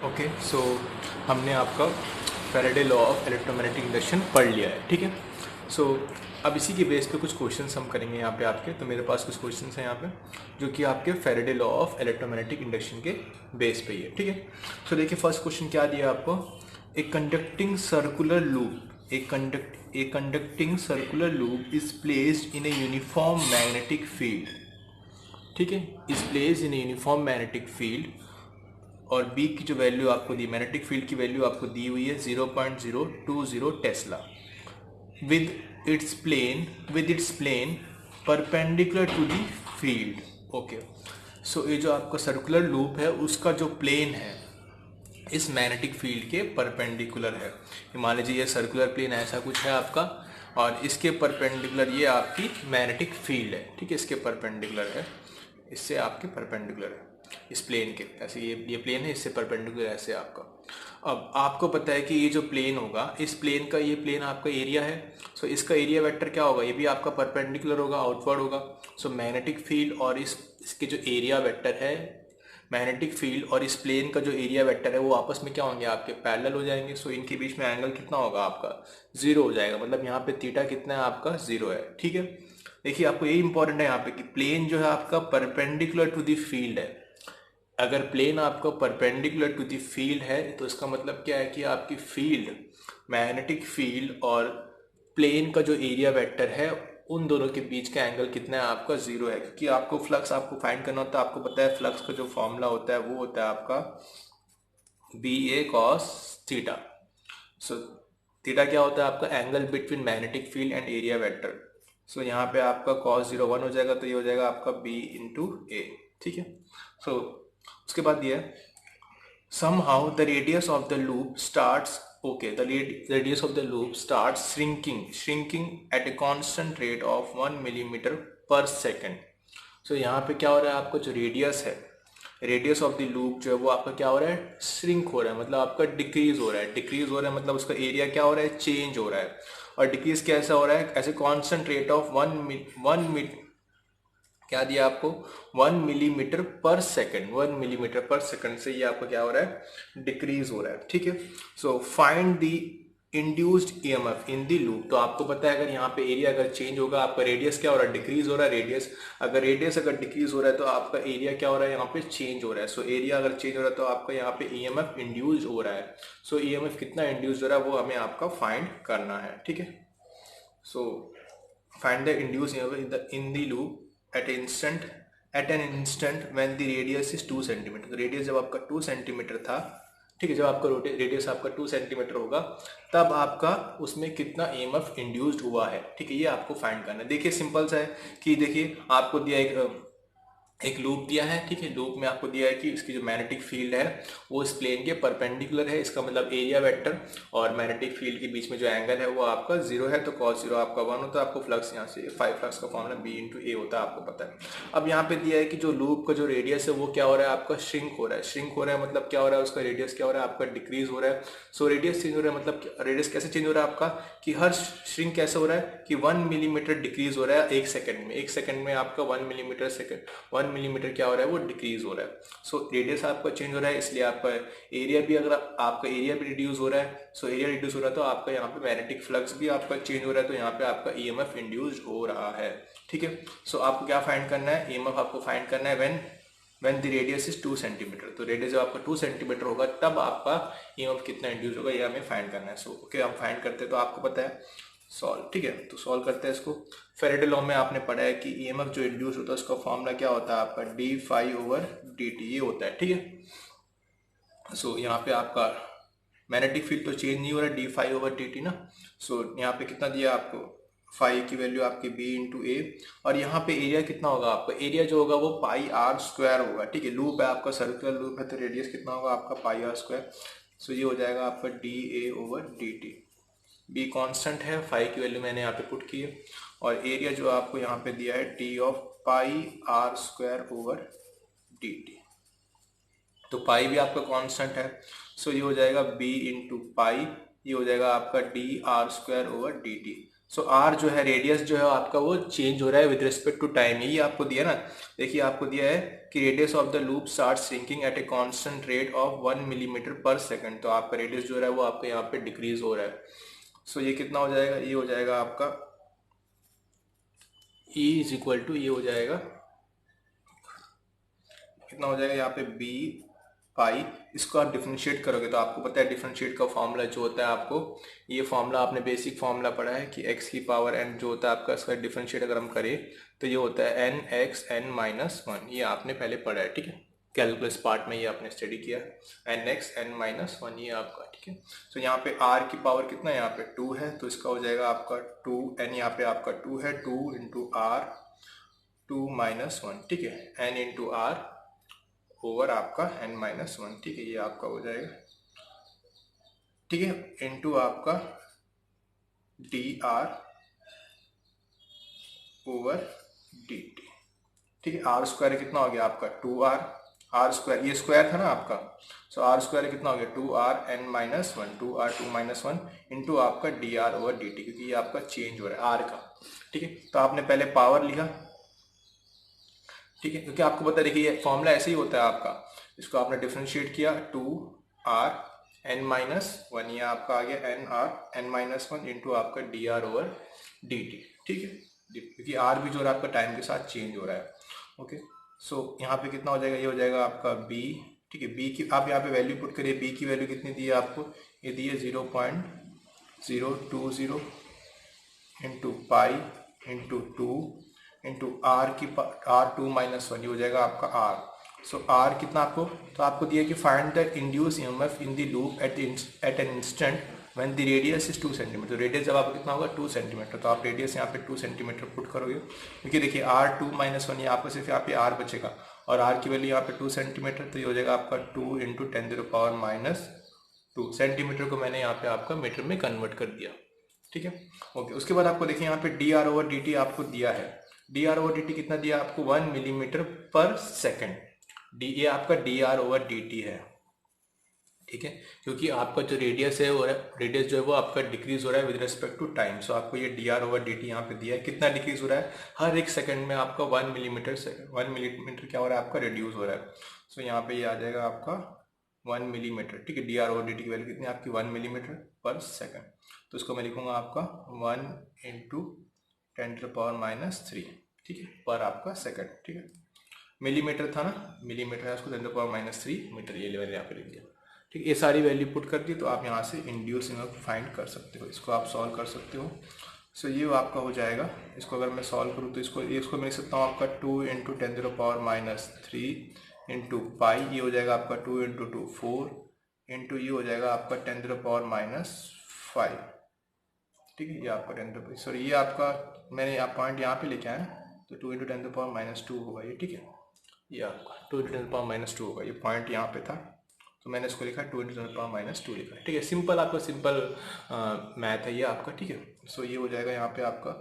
Okay so हमने आपका Faraday law of electromagnetic induction पढ़ लिया है, ठीक है। सो अब इसी के बेस पे कुछ क्वेश्चंस हम करेंगे यहाँ पे आपके। तो मेरे पास कुछ क्वेश्चंस हैं यहाँ पे जो कि आपके Faraday law of electromagnetic induction के बेस पे ही है, ठीक है। सो देखिए फर्स्ट क्वेश्चन क्या दिया आपको। A conducting circular loop a conducting circular loop is placed in a uniform magnetic field, ठीक है, is placed in a uniform magnetic field. और बी की जो वैल्यू आपको दी, मैग्नेटिक फील्ड की वैल्यू आपको दी हुई है 0.020 tesla with its plane perpendicular to the field. Okay, so ये जो आपका सर्कुलर लूप है उसका जो प्लेन है इस मैग्नेटिक फील्ड के परपेंडिकुलर है। मान लीजिए ये सर्कुलर प्लेन ऐसा कुछ है आपका और इसके परपेंडिकुलर ये आपकी मैग्नेटिक फील्ड है, ठीक है, इसके परपेंडिकुलर है, इससे आपके परपेंडिकुलर है इस प्लेन के। ऐसे ये प्लेन है, इससे परपेंडिकुलर ऐसे आपका। अब आपको पता है कि ये जो प्लेन होगा, इस प्लेन का, ये प्लेन आपका एरिया है। सो इसका एरिया वेक्टर क्या होगा, ये भी आपका परपेंडिकुलर होगा, आउटवर्ड होगा। सो मैग्नेटिक फील्ड और इसके जो एरिया वेक्टर है, मैग्नेटिक फील्ड और इस प्लेन का जो एरिया वेक्टर है वो आपस में क्या होंगे, आपके पैरेलल हो जाएंगे। सो इनके बीच में एंगल कितना होगा आपका, जीरो हो जाएगा। मतलब यहाँ पे थीटा कितना है आपका, जीरो है, ठीक है। देखिए आपको ये इंपॉर्टेंट है यहाँ पे कि प्लेन जो है आपका परपेंडिकुलर टू द फील्ड है। अगर प्लेन आपका परपेंडिकुलर टू द फील्ड है तो इसका मतलब क्या है कि आपकी फील्ड, मैग्नेटिक फील्ड और प्लेन का जो एरिया वेक्टर है उन दोनों के बीच का एंगल कितना है आपका, जीरो है। क्योंकि आपको फ्लक्स आपको फाइंड करना होता है, आपको पता है फ्लक्स का जो फॉर्मूला होता है वो होता है आपका B A cos theta. So theta क्या होता है आपका, angle between magnetic field and area vector. So यहाँ पे आपका कॉस 0 1 हो जाएगा, तो ये हो जाएगा आपका बी इंटू ए, ठीक है। सो उसके बाद ये somehow the radius of the loop starts, okay, the radius of the loop starts shrinking at a constant rate of 1 millimeter per second. So यहाँ पे क्या हो रहा है, आपका जो रेडियस है, रेडियस ऑफ द लूप जो है वो आपका क्या हो रहा है, श्रिंक हो रहा है, मतलब आपका डिक्रीज हो रहा है। डिक्रीज हो रहा है मतलब उसका एरिया क्या हो रहा है, चेंज हो रहा है। और डिक्रीज कैसा हो रहा है, ऐसे कांस्टेंट रेट ऑफ वन क्या दिया आपको, 1 मिलीमीटर पर सेकंड। 1 मिलीमीटर पर सेकंड से ये आपका क्या हो रहा है, डिक्रीज हो रहा है, ठीक है। सो find the induced EMF in the loop. तो आपको पता है अगर यहाँ पे एरिया अगर चेंज होगा, आपका रेडियस क्या हो रहा है, डिक्रीज हो रहा है। रेडियस अगर डिक्रीज हो रहा है तो आपका एरिया क्या हो रहा है, यहाँ पे चेंज हो रहा है। सो एरिया अगर चेंज हो रहा है तो आपका यहाँ पे ईएमएफ इंड्यूस्ड हो रहा है। सो ईएमएफ कितना इंड्यूस्ड हो रहा है वो हमें आपका फाइंड करना है, ठीक है। सो find the induced EMF in the loop at an instant when the radius is 2 centimetre. तो रेडियस जब आपका 2 सेंटीमीटर था, ठीक है, जब आपका रेडियस आपका 2 सेंटीमीटर होगा तब आपका उसमें कितना EMF इंड्यूस्ड हुआ है, ठीक है, ये आपको फाइंड करना है। देखिए सिंपल सा है कि देखिए आपको दिया एक लूप दिया है, ठीक है। लूप में आपको दिया है कि इसकी जो मैग्नेटिक फील्ड है वो इस प्लेन के परपेंडिकुलर है। इसका मतलब एरिया वेक्टर और मैग्नेटिक फील्ड के बीच में जो एंगल है वो आपका जीरो है, तो cos 0 आपका 1 होता है। आपको फ्लक्स यहाँ से 5 फ्लक्स का फॉर्मूला बी इंटू ए होता है, आपको पता है। अब यहाँ पे दिया है कि जो लूप का जो रेडियस है वो क्या हो रहा है, आपका श्रिंक हो रहा है। श्रिंक हो रहा है मतलब क्या हो रहा है, उसका रेडियस क्या हो रहा है, आपका डिक्रीज हो रहा है। सो रेडियस चेंज हो रहा है मतलब रेडियस कैसे चेंज हो रहा है आपका, कि हर श्रिंक कैसे हो रहा है कि 1 मिलीमीटर डिक्रीज हो रहा है एक सेकंड में। एक सेकंड में आपका 1 मिलीमीटर क्या हो रहा है, वो डिक्रीज हो रहा है। सो रेडियस आपका चेंज हो रहा है, इसलिए आपका एरिया भी, अगर आपका एरिया भी रिड्यूस हो रहा है, सो एरिया रिड्यूस हो रहा है तो आपका यहाँ पे मैग्नेटिक फ्लक्स भी आपका चेंज हो रहा है, तो यहाँ पे आपका ईएमएफ इंड्यूस्ड हो रहा है, ठीक है। सो आपको क्या फाइंड करना है, ईएमएफ आपको फाइंड करना है when the radius is 2 centimetre. तो रेडियस जब आपका 2 सेंटीमीटर होगा तब आपका ईएमएफ कितना इंड्यूस होगा, ये हमें फाइंड करना है। सो ओके, हम फाइंड करते हैं तो आपको पता है सॉल्व, ठीक है। तो सॉल्व करते हैं इसको। फेरेडे लॉ में आपने पढ़ा है कि ईएमएफ जो इंड्यूस होता है उसका फॉर्मूला क्या होता है आपका, d phi over D t, ये होता है, ठीक है। सो यहाँ पे आपका मैग्नेटिक फील्ड तो चेंज नहीं हो रहा है, d phi over D t ना। सो यहाँ पे कितना दिया आपको, फाई की वैल्यू आपकी बी इंटू ए, और यहाँ पे एरिया कितना होगा आपका, एरिया जो होगा वो पाई आर स्क्वायर होगा, ठीक है। लूप है आपका, सर्कुलर लूप है, तो रेडियस कितना होगा आपका, पाई आर स्क्वायर। सो ये हो जाएगा आपका D A over D T. Be constant है, फाई की वैल्यू मैंने यहाँ पे पुट की है, और एरिया जो आपको यहाँ पे दिया है t of pi r square over D t. तो पाई भी आपका कांस्टेंट है, सो ये हो जाएगा बी इंटू पाई, ये हो जाएगा आपका D r square over D t. So r जो है रेडियस जो है आपका वो चेंज हो रहा है विद रिस्पेक्ट टू टाइम, यही आपको दिया ना। देखिए आपको दिया है कि radius of the loop start shrinking at a constant rate of 1 millimetre पर सेकंड। तो आपका रेडियस जो है वो आपका यहाँ पे डिक्रीज हो रहा है। सो ये कितना हो जाएगा, ये हो जाएगा आपका E इज इक्वल टू, ये हो जाएगा कितना हो जाएगा यहाँ पे बी पाई। इसको आप डिफरेंशिएट करोगे तो आपको पता है डिफरेंशिएट का फॉर्मूला जो होता है, आपको ये फॉर्मूला आपने बेसिक फॉर्मूला पढ़ा है कि x की पावर n जो होता है आपका, इसका डिफरेंशिएट अगर हम करें तो ये होता है n x n minus one. ये आपने पहले पढ़ा है, ठीक है, कैलकुलस पार्ट में ये आपने स्टडी किया है, n x n minus one ये आपका, ठीक है। तो यहाँ पे r की पावर कितना है, यहाँ पे 2 है, तो इसका हो जाएगा आपका 2 n, यहाँ पे आपका 2 है, 2 इंटू r 2 माइनस वन, ठीक है, n इंटू आर ओवर आपका n माइनस वन, ठीक है, ये आपका हो जाएगा, ठीक है, इनटू आपका D R over D T, ठीक है। आर स्क्वायर कितना हो गया आपका 2r, आर स्क्वायर ये स्क्वायर था ना आपका, सो आर स्क्वायर कितना हो गया 2r n minus one, 2r 2 minus one into आपका D R over D T, क्योंकि ये आपका चेंज हो रहा है आर का, ठीक है। तो आपने पहले पावर लिखा, ठीक है, क्योंकि आपको पता है देखिए ये फॉर्मूला ऐसे ही होता है आपका, इसको आपने डिफरेंशिएट किया 2r n माइनस वन, ये आपका आ गया n r n minus one into आपका D R over D T, ठीक है, क्योंकि r भी जो है आपका टाइम के साथ चेंज हो रहा है। ओके, सो यहाँ पे कितना हो जाएगा, ये हो जाएगा आपका b, ठीक है। b की आप यहाँ पे वैल्यू पुट करिए, b की वैल्यू कितनी दी है आपको, ये दी है 0.020 into pi into 2 into r की R2 माइनस वन, ये हो जाएगा आपका r। सो r कितना आपको, तो आपको दिया कि find the induced EMF in the loop at an instant when the radius is 2 centimetre. तो रेडियस जब आपको कितना होगा 2 सेंटीमीटर, तो आप रेडियस यहाँ पे 2 सेंटीमीटर पुट करोगे, क्योंकि देखिए R2 माइनस वन, ये आपको सिर्फ यहाँ पे r बचेगा और r की वैल्यू यहाँ पे 2 सेंटीमीटर, तो ये हो जाएगा आपका 2 इंटू 10⁻⁻2 सेंटीमीटर को मैंने यहाँ पे आपका मीटर में कन्वर्ट कर दिया, ठीक है। ओके, उसके बाद आपको देखिए यहाँ पे D R over D T आपको दिया है, D R over D T कितना दिया आपको 1 मिलीमीटर पर सेकेंड, डी ये आपका D R over D T है, ठीक है, क्योंकि आपका जो रेडियस है वो रेडियस जो है वो आपका डिक्रीज हो रहा है विद रिस्पेक्ट टू टाइम। सो आपको ये D R over D T यहाँ पे दिया है, कितना डिक्रीज हो रहा है, हर एक सेकंड में आपका 1 मिलीमीटर क्या हो रहा है आपका रिड्यूस हो रहा है। सो यहाँ पे ये आ जाएगा आपका 1 मिलीमीटर, ठीक है, D R over D t की वैल्यू कितनी है आपकी 1 मिलीमीटर पर सेकेंड, तो इसको मैं लिखूंगा आपका 1 इंटू 10⁻⁻3, ठीक है, पर आपका सेकंड, ठीक है, मिलीमीटर था ना, मिलीमीटर है, उसको 10⁻⁻3 मीटर, ये लेवल यहाँ पे लिख दिया, ठीक है। ये सारी वैल्यू पुट कर दी तो आप यहाँ से इंड्यूस EMF फाइंड कर सकते हो, इसको आप सॉल्व कर सकते हो। सो ये आपका हो जाएगा, इसको अगर मैं सॉल्व करूँ तो इसको मैं लिख सकता हूँ आपका 2 इंटू 10⁻⁻3 इंटू पाई, ये हो जाएगा आपका 2 इंटू 2 4 इंटू ये हो जाएगा आपका 10⁻⁻5, ठीक है, ये आपका 10 सॉरी ये आपका मैंने आप पॉइंट यहाँ पे लेके आया, तो 2 इंटू 10⁻⁻2 होगा ये, ठीक है, ये आपका 2 इंटू 10⁻⁻2 होगा, ये पॉइंट यहाँ पे था तो मैंने इसको लिखा 2 इंटू 10⁻⁻2 लिखा है, ठीक है, सिंपल आपका सिंपल मैथ है ये आपका, ठीक है। सो ये हो जाएगा यहाँ पे आपका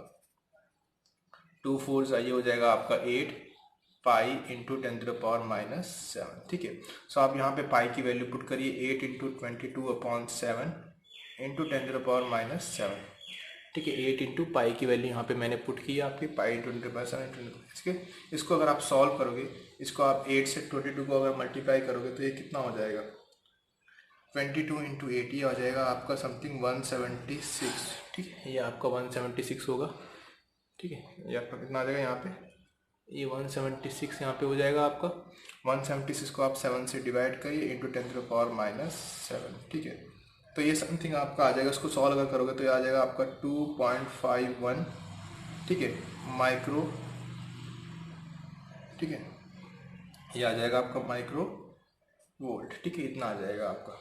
2 4 ये हो जाएगा आपका 8 पाई इंटू 10⁻⁻7, ठीक है। सो आप यहाँ पे पाई की वैल्यू पुट करिए 8 इंटू 22/7 इंटू 10⁻⁻7, ठीक है, 8 इंटू पाई की वैल्यू यहाँ पे मैंने पुट की आपकी पाई इंटू 10⁻7, इसको अगर आप सॉल्व करोगे, इसको आप 8 से 22 को अगर मल्टीप्लाई करोगे तो ये कितना हो जाएगा 22 इंटू 8, ये हो जाएगा आपका समथिंग 176, ठीक है, ये आपका 176 होगा, ठीक है, ये आपका कितना आ जाएगा यहाँ पे, ये 176 यहाँ पे हो जाएगा आपका 176 को आप 7 से डिवाइड करिए इंटू 10⁻⁻7, ठीक है, तो ये समथिंग आपका आ जाएगा, उसको सॉल्व अगर करोगे तो ये आ जाएगा आपका 2.51, ठीक है, माइक्रो, ठीक है, ये आ जाएगा आपका माइक्रो वोल्ट, ठीक है, इतना आ जाएगा आपका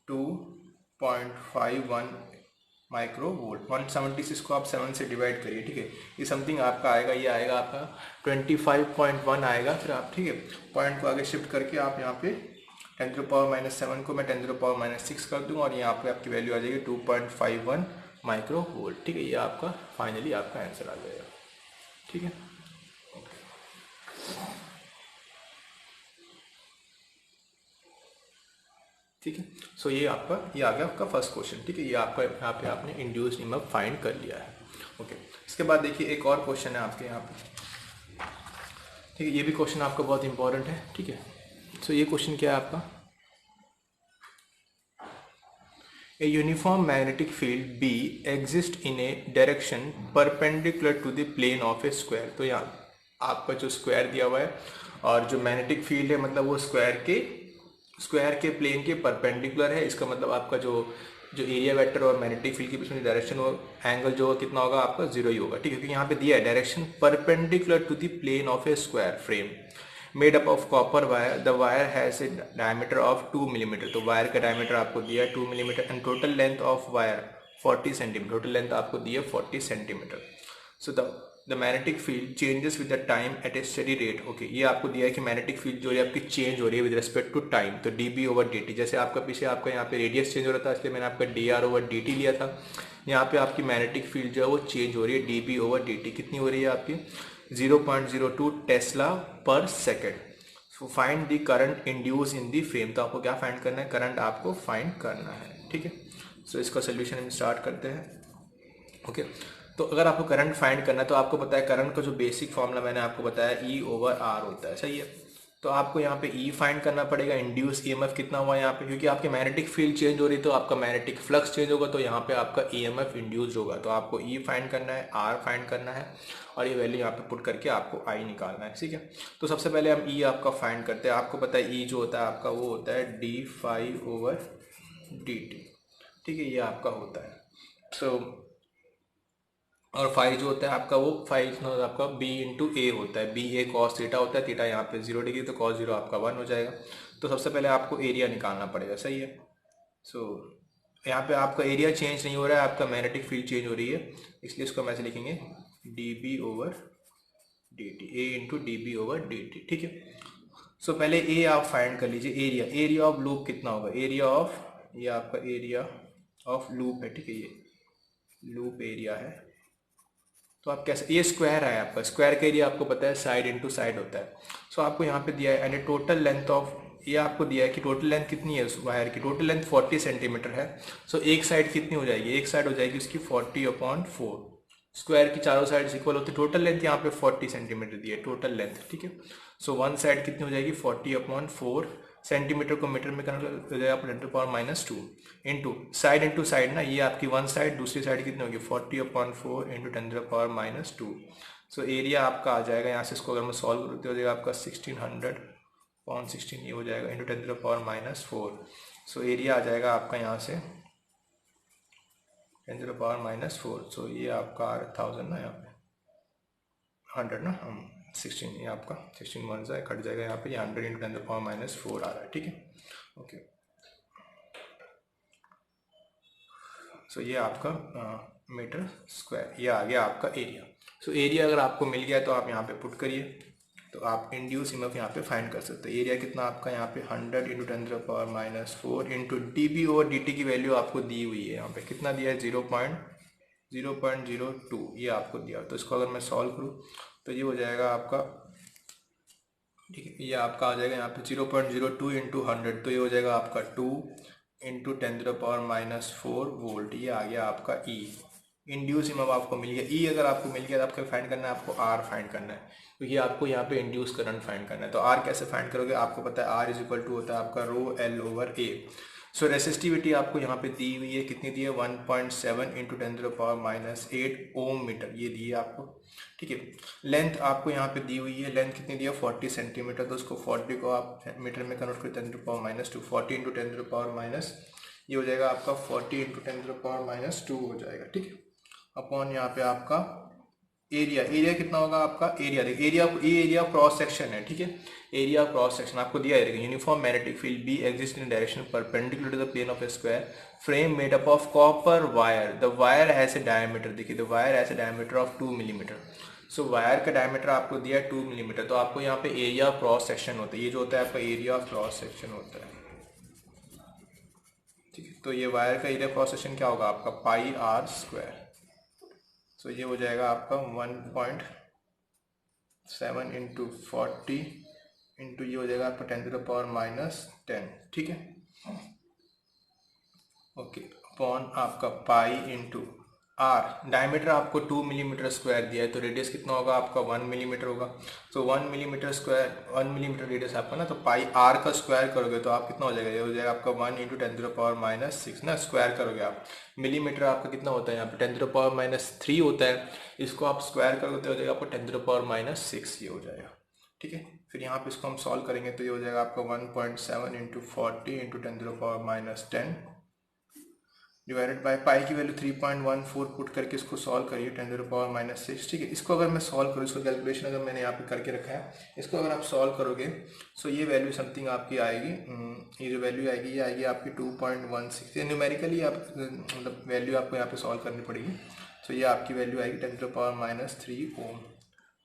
2.51 माइक्रो वोल्ट। 176 को आप 7 से डिवाइड करिए, ठीक है, ये समथिंग आपका आएगा, ये आएगा आपका 25.1 आएगा, फिर आप, ठीक है, पॉइंट को आगे शिफ्ट करके आप यहाँ पे 10⁻⁻7 को मैं 10⁻⁻6 कर दूंगा और यहाँ पे आपकी वैल्यू आ जाएगी 2.51 माइक्रो वोल्ट, ठीक है, ये आपका फाइनली आपका आंसर आ जाएगा, ठीक है। ठीक है, सो ये आपका ये आ गया आपका फर्स्ट क्वेश्चन, ठीक है, ये आपका यहाँ पे आपने इंड्यूस्ड EMF फाइंड कर लिया है। ओके, इसके बाद देखिए एक और क्वेश्चन है आपके यहाँ पे, ठीक है, ये भी क्वेश्चन आपका बहुत इंपॉर्टेंट है, ठीक है। सो ये क्वेश्चन क्या है आपका, a uniform magnetic field B exist in a direction perpendicular to the plane of a square. तो यहाँ आपका जो स्क्वायर दिया हुआ है और जो मैग्नेटिक फील्ड है मतलब वो स्क्वायर के प्लेन के परपेंडिकुलर है। इसका मतलब आपका जो जो एरिया वेक्टर और मैग्नेटिक फील्ड के बीच में डायरेक्शन वो एंगल जो कितना होगा आपका जीरो ही होगा, ठीक है, क्योंकि यहाँ पे दिया है direction perpendicular to the plane of a square frame made up of copper wire, the wire has a diameter of 2 millimetre. तो वायर का डायमीटर आपको दिया है 2 millimetre and total length of wire 40 centimetre, total length आपको दी है 40 centimetre. So the magnetic field changes with the time at a steady rate. Okay, ये आपको दिया है कि मैग्नेटिक फील्ड जो है आपकी चेंज हो रही है विद रिस्पेक्ट टू टाइम, तो d B over D t. जैसे आपका पीछे आपका यहाँ पे रेडियस चेंज हो रहा था, इसलिए मैंने आपका D R over D T लिया था। यहाँ पे आपकी मैग्नेटिक फील्ड जो है वो चेंज हो रही है d B over D t. कितनी हो रही है आपकी 0.02 टेस्ला पर second. So find the current induced in the frame. तो आपको क्या फाइंड करना है, करंट आपको फाइंड करना है, ठीक है। सो इसका सोल्यूशन हम स्टार्ट करते हैं। ओके, तो अगर आपको करंट फाइंड करना है तो आपको पता है करंट का जो बेसिक फॉर्मूला मैंने आपको बताया ई ओवर आर होता है, सही है। तो आपको यहाँ पे ई फाइंड करना पड़ेगा, इंड्यूस ईएमएफ कितना हुआ यहाँ पे, क्योंकि आपकी मैग्नेटिक फील्ड चेंज हो रही है तो आपका मैग्नेटिक फ्लक्स चेंज होगा, तो यहाँ पे आपका ईएमएफ इंड्यूस होगा। तो आपको ई फाइंड करना है, आर फाइंड करना है और ये वैल्यू यहाँ पे पुट करके आपको आई निकालना है, ठीक है। तो सबसे पहले हम ई आपका फाइंड करते हैं। आपको पता है ई जो होता है आपका वो होता है d phi over D T, ठीक है, ये आपका होता है। सो और फाई जो होता है आपका वो फाई आपका बी इंटू ए होता है, बी ए कॉस थीटा होता है, थीटा यहाँ पे 0 डिग्री, तो कॉस 0 आपका 1 हो जाएगा। तो सबसे पहले आपको एरिया निकालना पड़ेगा, सही है। सो यहाँ पे आपका एरिया चेंज नहीं हो रहा है, आपका मैग्नेटिक फील्ड चेंज हो रही है, इसलिए इसको हम ऐसे लिखेंगे D B over D T, A into D B over D T, ठीक है। सो पहले ए आप फाइंड कर लीजिए, एरिया ऑफ लूप कितना होगा, एरिया ऑफ, ये आपका एरिया ऑफ लूप है, ठीक है, ये लूप एरिया है। तो आप कैसे, ये स्क्वायर है आपका, स्क्वायर का एरिया आपको पता है साइड इनटू साइड होता है। सो आपको यहाँ पे दिया है एंड टोटल लेंथ ऑफ, ये आपको दिया है कि टोटल लेंथ कितनी है उस वायर की, टोटल लेंथ 40 सेंटीमीटर है। सो एक साइड कितनी हो जाएगी, एक साइड हो जाएगी उसकी 40/4, स्क्वायर की चारों साइड इक्वल होती है। टोटल लेंथ यहाँ पे 40 सेंटीमीटर दी है टोटल लेंथ, ठीक है। सो वन साइड कितनी हो जाएगी 40/4 सेंटीमीटर को मीटर में कन्वर्ट हो जाएगा 10⁻² इंटू साइड इंटू साइड ना, ये आपकी वन साइड, दूसरी साइड कितनी होगी 40/4 इंटू 10⁻²। सो एरिया आपका आ जाएगा यहाँ से, इसको अगर मैं सॉल्व करते हो जाएगा आपका 1600/16, ये हो जाएगा इंटू 10⁻⁴। सो एरिया आ जाएगा आपका यहाँ से 10⁻⁴। सो ये आपका 1000 ना, यहाँ पे 100 ना, 16, ये आपका 16 1 से कट जाएगा यहाँ पे, ये 100 इंटू 10⁻⁴ आ रहा है, ठीक है। ओके, सो ये आपका मीटर स्क्वायर, ये आ गया आपका एरिया। सो एरिया अगर आपको मिल गया तो आप यहाँ पे पुट करिए, तो आप इंड्यूस ईएमएफ यहाँ पे फाइंड कर सकते हैं। एरिया कितना आपका यहाँ पे 100 into 10⁻⁴ into D B over D t की वैल्यू आपको दी हुई है, यहाँ पे कितना दिया है 0.02, ये आपको दिया। तो इसको अगर मैं सॉल्व करूँ तो ये हो जाएगा आपका, ठीक है, ये आपका आ जाएगा यहाँ पे 0.02 इंटू 100, तो ये हो जाएगा आपका 2 इंटू 10⁻⁴ वोल्ट, ये आ गया आपका ई। इंड्यूस ईएमएफ आपको मिल गया। ई अगर आपको मिल गया तो आपको फाइंड करना है, आपको आर फाइंड करना है, क्योंकि आपको यहाँ पे इंड्यूस करंट फाइंड करना है। तो आर कैसे फाइंड करोगे, आपको पता है आर इज इक्वल टू होता है आपका रो एल ओवर ए। सो रेसिस्टिविटी आपको यहाँ पे दी हुई है, कितनी दी है 1.7 इंटू 10⁻⁸ ओम मीटर, ये दी है आपको, ठीक है। लेंथ आपको यहाँ पे दी हुई है, लेंथ कितनी दी है 40 सेंटीमीटर, तो उसको 40 को आप मीटर में कन्वर्ट कर 10⁻², 40 इंटू 10⁻, ये हो जाएगा आपका 40 इंटू 10⁻² हो जाएगा, ठीक है, अपॉन यहाँ पे आपका एरिया। एरिया कितना होगा आपका, एरिया देखिए, एरिया क्रॉस सेक्शन है, ठीक है, एरिया क्रॉस सेक्शन आपको दिया है। Uniform magnetic field B exist in direction perpendicular to the plane of a square frame made up of copper wire, the wire has a diameter, देखिए the wire has a diameter of 2 millimetre. So wire का diameter आपको दिया है 2 millimetre, तो आपको यहाँ पे area cross section होता है, ये जो होता है आपका एरिया क्रॉस सेक्शन होता है, ठीक है। तो ये वायर का एरिया क्रॉस सेक्शन क्या होगा आपका πr²। सो ये हो जाएगा आपका 1.7 इंटू 40 इंटू ये हो जाएगा आपका 10⁻⁻10, ठीक है, ओके, अपॉन आपका पाई इंटू आर डायमीटर आपको 2 मिलीमीटर स्क्वायर दिया है, तो रेडियस कितना होगा आपका 1 मिलीमीटर होगा। तो 1 मिलीमीटर स्क्वायर 1 मिलीमीटर रेडियस आपका ना, तो पाई आर का स्क्वायर करोगे तो आप कितना हो जाएगा, ये हो जाएगा आपका 1 इंटू 10⁻⁻6 ना, स्क्वायर करोगे आप। मिलीमीटर आपका कितना होता है यहाँ पे 10⁻³ होता है, इसको आप स्क्वायर करोगे तो हो जाएगा आपको 10⁻6 ये हो जाएगा। ठीक है, फिर यहाँ पे इसको हम सॉल्व करेंगे तो ये हो जाएगा आपका 1.7 into 40 into 10⁻10 divided by pi की वैल्यू 3.14 पुट करके इसको सॉल्व करिए 10⁻6। ठीक है, इसको अगर मैं सॉल्व करूँ, इसको कैलकुलेशन अगर मैंने यहाँ पे करके रखा है, इसको अगर आप सॉल्व करोगे सो ये वैल्यू समथिंग आपकी आएगी, ये जो वैल्यू आएगी ये आएगी आपकी 2.16। ये न्यूमेरिकली आप मतलब वैल्यू आपको यहाँ पे सॉल्व करनी पड़ेगी। सो ये आपकी वैल्यू आएगी 10⁻³ ओम,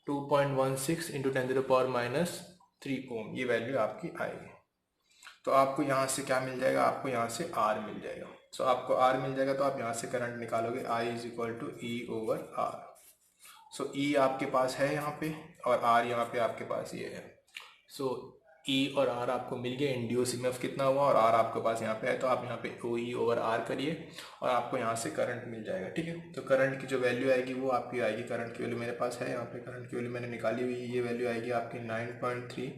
2.16 इंटू 10⁻³ ओम, ये वैल्यू आपकी आएगी। तो आपको यहाँ से क्या मिल जाएगा, आपको यहाँ से आर मिल जाएगा। सो आपको आर मिल जाएगा तो आप यहाँ से करंट निकालोगे, I is equal to E over R. So E आपके पास है यहाँ पे और आर यहाँ पे आपके पास ये है। सो ई और आर आपको मिल गया, इंड्यूस ईएमएफ कितना हुआ और आर आपके पास यहाँ पे है, तो आप यहाँ पे ओ ई ओवर आर करिए और आपको यहाँ से करंट मिल जाएगा। ठीक है, तो करंट की जो वैल्यू आएगी वो आपकी आएगी, करंट की वैल्यू मेरे पास है यहाँ पे, करंट की वैल्यू मैंने निकाली हुई है, ये वैल्यू आएगी आपकी 9.3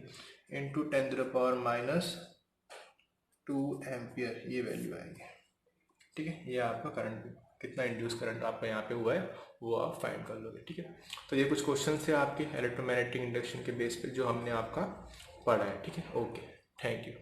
इंटू 10⁻²2 एम्पियर, ये वैल्यू आएगी। ठीक है, ये आपका करंट कितना इंड्यूस करंट आपका यहाँ पे हुआ है वो आप फाइंड कर लोगे। ठीक है, तो ये कुछ क्वेश्चन थे आपके इलेक्ट्रोमैग्नेटिक इंडक्शन के बेस पे जो हमने आपका पढ़ा है। ठीक है, ओके, थैंक यू।